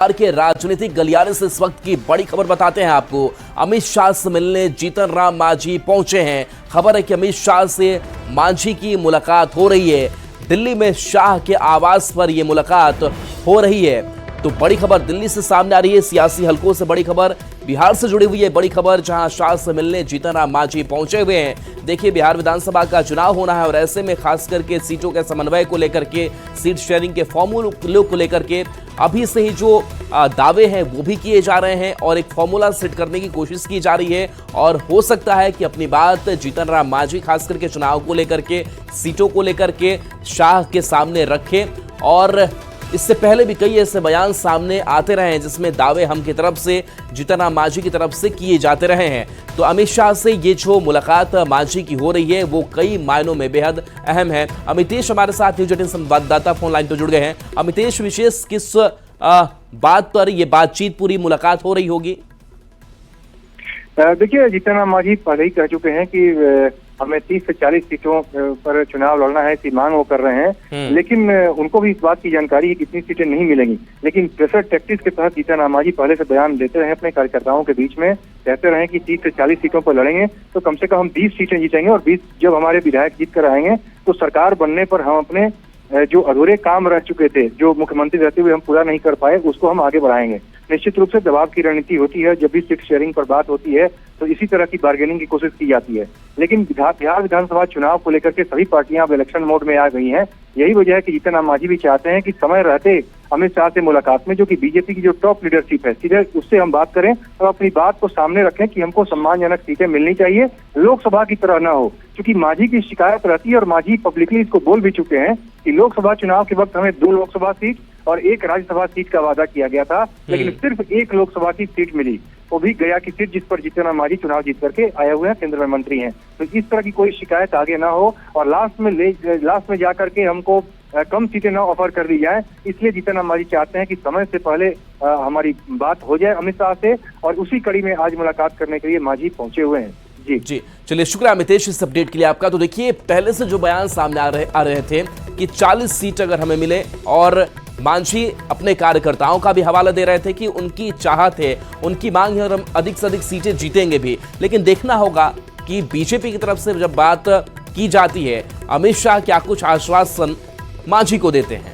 बिहार के राजनीतिक गलियारे से इस वक्त की बड़ी खबर बताते हैं आपको। अमित शाह से मिलने जीतन राम मांझी पहुंचे हैं। खबर है कि अमित शाह से मांझी की मुलाकात हो रही है। दिल्ली में शाह के आवास पर यह मुलाकात हो रही है। तो बड़ी खबर दिल्ली से सामने आ रही है, सियासी हलकों से बड़ी खबर, बिहार से जुड़ी हुई है बड़ी खबर, जहां शाह से मिलने जीतन राम मांझी पहुंचे हुए हैं। देखिए, बिहार विधानसभा का चुनाव होना है और ऐसे में खास करके सीटों के समन्वय को लेकर के, सीट शेयरिंग के फॉर्मूले को लेकर के अभी से ही जो दावे हैं वो भी किए जा रहे हैं और एक फॉर्मूला सेट करने की कोशिश की जा रही है। और हो सकता है कि अपनी बात जीतन राम मांझी खास करके चुनाव को लेकर के, सीटों को लेकर के शाह के सामने रखें। और इससे पहले भी कई ऐसे बयान सामने आते रहे हैं जिसमें दावे हम की तरफ से, जीतन राम मांझी की तरफ से किए जाते रहे हैं। तो अमित शाह से ये जो मुलाकात मांझी की हो रही है वो कई मायनों में बेहद अहम है। अमितेश हमारे साथ न्यूज 18 संवाददाता फोन लाइन पर जुड़ गए हैं। अमितेश, विशेष किस बात पर ये बातचीत, पूरी मुलाकात हो रही होगी? देखिए, जीतन राम मांझी पहले ही कह चुके हैं कि हमें 30 से 40 सीटों पर चुनाव लड़ना है, ऐसी मांग वो कर रहे हैं। लेकिन उनको भी इस बात की जानकारी है कि इतनी सीटें नहीं मिलेंगी। लेकिन प्रेशर टैक्टिक्स के तहत जीतन राम मांझी पहले से बयान देते रहे अपने कार्यकर्ताओं के बीच में, कहते रहे कि 30 से 40 सीटों पर लड़ेंगे तो कम से कम हम 20 सीटें जीतेंगे और 20 जब हमारे विधायक जीत कर आएंगे तो सरकार बनने पर हम अपने जो अधूरे काम रह चुके थे, जो मुख्यमंत्री रहते हुए हम पूरा नहीं कर पाए, उसको हम आगे बढ़ाएंगे। निश्चित रूप से दबाव की रणनीति होती है, जब भी सीट शेयरिंग पर बात होती है तो इसी तरह की बार्गेनिंग की कोशिश की जाती है। लेकिन बिहार विधानसभा चुनाव को लेकर के सभी पार्टियां अब इलेक्शन मोड में आ गई हैं। यही वजह है कि जीतन राम मांझी भी चाहते हैं कि समय रहते अमित शाह से मुलाकात में, जो कि बीजेपी की जो टॉप लीडरशिप है, सीधे उससे हम बात करें और अपनी बात को सामने रखें कि हमको सम्मानजनक सीटें मिलनी चाहिए, लोकसभा की तरह न हो। क्योंकि मांझी की शिकायत रहती है और मांझी पब्लिकली इसको बोल भी चुके हैं कि लोकसभा चुनाव के वक्त हमें 2 लोकसभा सीट और 1 राज्यसभा सीट का वादा किया गया था, लेकिन सिर्फ 1 लोकसभा की सीट मिली, वो भी गया की सीट, जिस पर जीतन राम मांझी चुनाव जीत करके आए हुए हैं, केंद्र में मंत्री हैं। तो इस तरह की कोई शिकायत आगे ना हो और लास्ट में जाकर के हमको कम सीटें ना ऑफर कर दी जाए, इसलिए जीतन राम मांझी चाहते हैं कि समय से पहले हमारी बात हो जाए अमित शाह से, और उसी कड़ी में आज मुलाकात करने के लिए मांझी पहुंचे हुए हैं। जी, चलिए, शुक्रिया अमितेश इस अपडेट के लिए आपका। तो देखिए, पहले से जो बयान सामने आ रहे थे कि 40 सीट अगर हमें मिले, और मांझी अपने कार्यकर्ताओं का भी हवाला दे रहे थे कि उनकी चाहत है, उनकी मांग है और हम अधिक से अधिक सीटें जीतेंगे भी। लेकिन देखना होगा कि बीजेपी की तरफ से जब बात की जाती है, अमित शाह क्या कुछ आश्वासन मांझी को देते हैं।